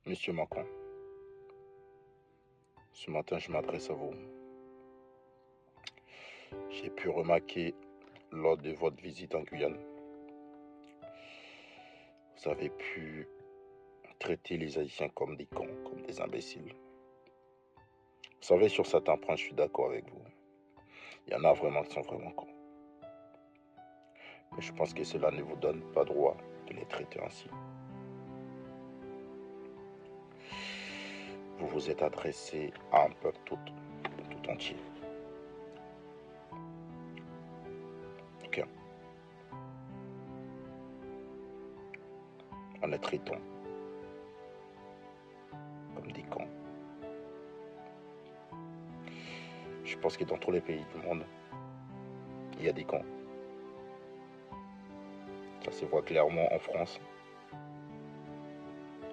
Monsieur Macron, ce matin, je m'adresse à vous. J'ai pu remarquer lors de votre visite en Guyane, vous avez pu traiter les Haïtiens comme des cons, comme des imbéciles. Vous savez, sur certains points, je suis d'accord avec vous. Il y en a vraiment qui sont vraiment cons. Mais je pense que cela ne vous donne pas droit de les traiter ainsi. Vous vous êtes adressé à un peuple tout entier. Ok. En les traitant comme des cons. Je pense que dans tous les pays du monde, il y a des cons. Ça se voit clairement en France,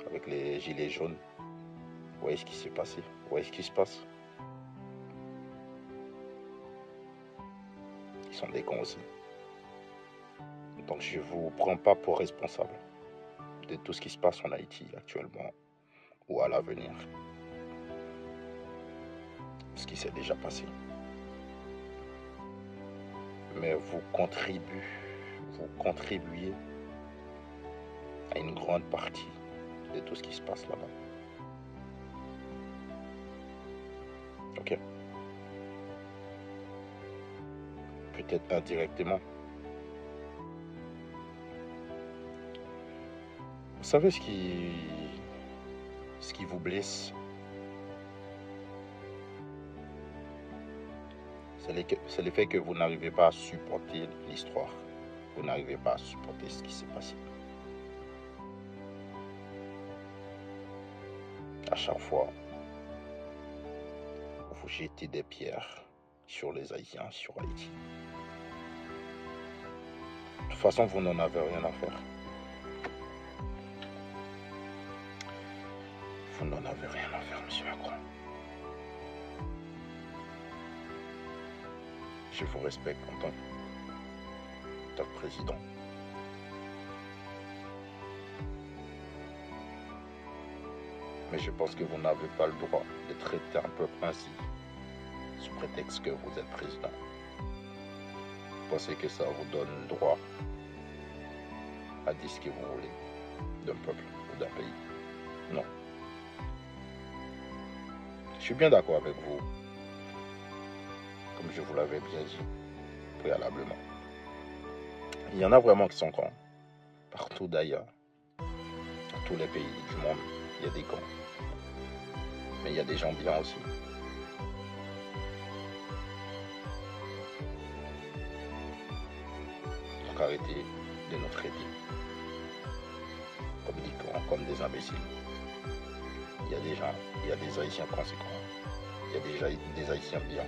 avec les gilets jaunes. Vous voyez ce qui s'est passé, vous voyez ce qui se passe. Ils sont des cons aussi. Donc je ne vous prends pas pour responsable de tout ce qui se passe en Haïti actuellement ou à l'avenir. Ce qui s'est déjà passé. Mais vous contribuez à une grande partie de tout ce qui se passe là-bas. Ok. Peut-être indirectement. Vous savez ce qui vous blesse, c'est le fait que vous n'arrivez pas à supporter l'histoire. Vous n'arrivez pas à supporter ce qui s'est passé. À chaque fois, vous jetez des pierres sur les Haïtiens, sur Haïti. De toute façon, vous n'en avez rien à faire. Vous n'en avez rien à faire, monsieur Macron. Je vous respecte en tant que président. Mais je pense que vous n'avez pas le droit de traiter un peuple ainsi, sous prétexte que vous êtes président. Vous pensez que ça vous donne le droit à dire ce que vous voulez d'un peuple ou d'un pays? Non. Je suis bien d'accord avec vous, comme je vous l'avais bien dit préalablement. Il y en a vraiment qui sont cons, partout d'ailleurs, dans tous les pays du monde, il y a des cons. Mais il y a des gens bien aussi. Donc arrêtez de nous traiter comme des cons, comme des imbéciles. Il y a des gens, il y a des Haïtiens conséquents. Il y a déjà des Haïtiens bien.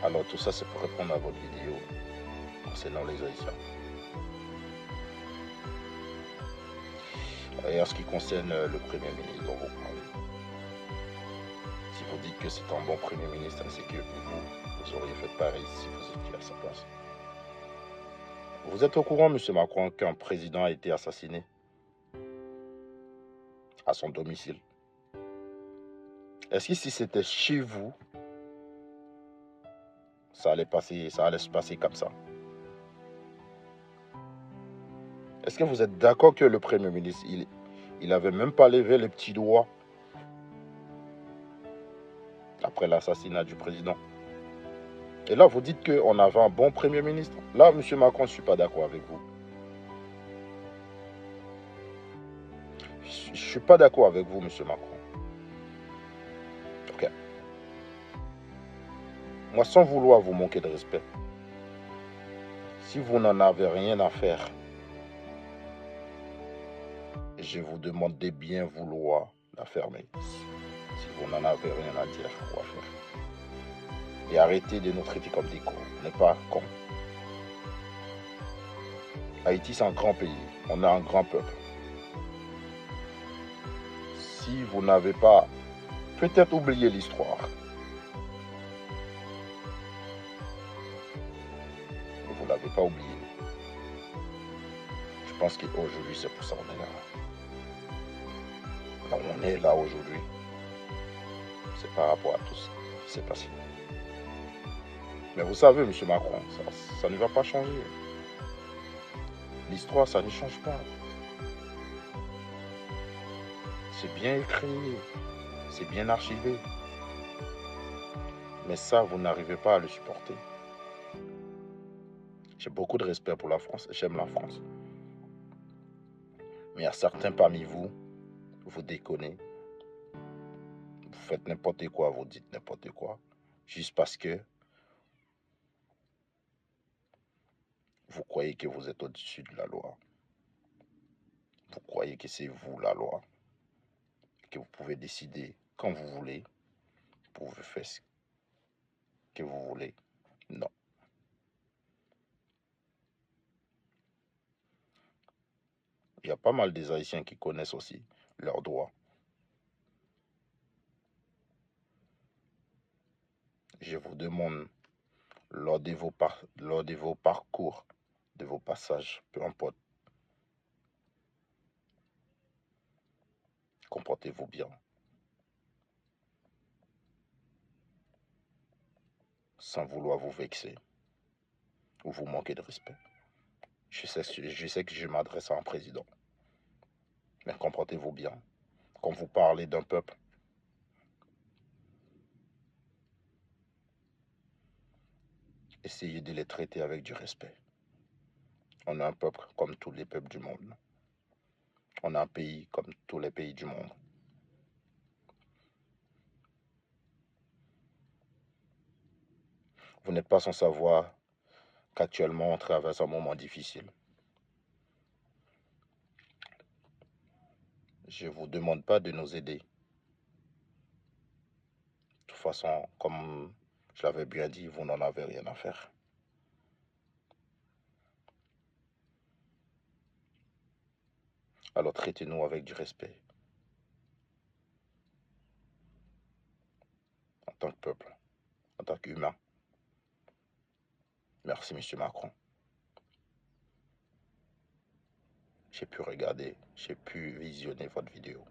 Alors tout ça, c'est pour répondre à votre vidéo concernant les Haïtiens. Et en ce qui concerne le Premier ministre dont vous parlez, si vous dites que c'est un bon Premier ministre, c'est que vous auriez fait pareil si vous étiez à sa place. Vous êtes au courant, M. Macron, qu'un président a été assassiné à son domicile? Est-ce que si c'était chez vous, ça allait se passer comme ça? Est-ce que vous êtes d'accord que le Premier ministre, il n'avait même pas levé les petits doigts après l'assassinat du président? Et là, vous dites qu'on avait un bon Premier ministre. Là, M. Macron, je ne suis pas d'accord avec vous. Je ne suis pas d'accord avec vous, M. Macron. Ok. Moi, sans vouloir vous manquer de respect, si vous n'en avez rien à faire, je vous demande de bien vouloir la fermer. Si vous n'en avez rien à dire ou à faire. Et arrêtez de nous traiter comme des cons. On n'est pas cons. Haïti, c'est un grand pays. On a un grand peuple. Si vous n'avez pas peut-être oublié l'histoire, ne l'avez pas oublié. Je pense qu'aujourd'hui, c'est pour ça qu'on est là. Là, on est là aujourd'hui. C'est par rapport à tout ce qui s'est passé. Mais vous savez, M. Macron, ça ne va pas changer. L'histoire, ça ne change pas. C'est bien écrit, c'est bien archivé. Mais ça, vous n'arrivez pas à le supporter. J'ai beaucoup de respect pour la France, j'aime la France. Mais il y a certains parmi vous, vous déconnez. Vous faites n'importe quoi, vous dites n'importe quoi. Juste parce que vous croyez que vous êtes au-dessus de la loi. Vous croyez que c'est vous la loi. Que vous pouvez décider quand vous voulez. Vous pouvez faire ce que vous voulez. Non. Il y a pas mal des Haïtiens qui connaissent aussi leurs droits. Je vous demande, lors de vos parcours, de vos passages, peu importe, comportez-vous bien, sans vouloir vous vexer ou vous manquer de respect. Je sais que je m'adresse à un président, mais comportez-vous bien. Quand vous parlez d'un peuple, essayez de les traiter avec du respect. On est un peuple comme tous les peuples du monde. On a un pays comme tous les pays du monde. Vous n'êtes pas sans savoir qu'actuellement on traverse un moment difficile. Je ne vous demande pas de nous aider. De toute façon, comme je l'avais bien dit, vous n'en avez rien à faire. Alors traitez-nous avec du respect, en tant que peuple, en tant qu'humain. Merci, M. Macron. J'ai pu regarder, j'ai pu visionner votre vidéo.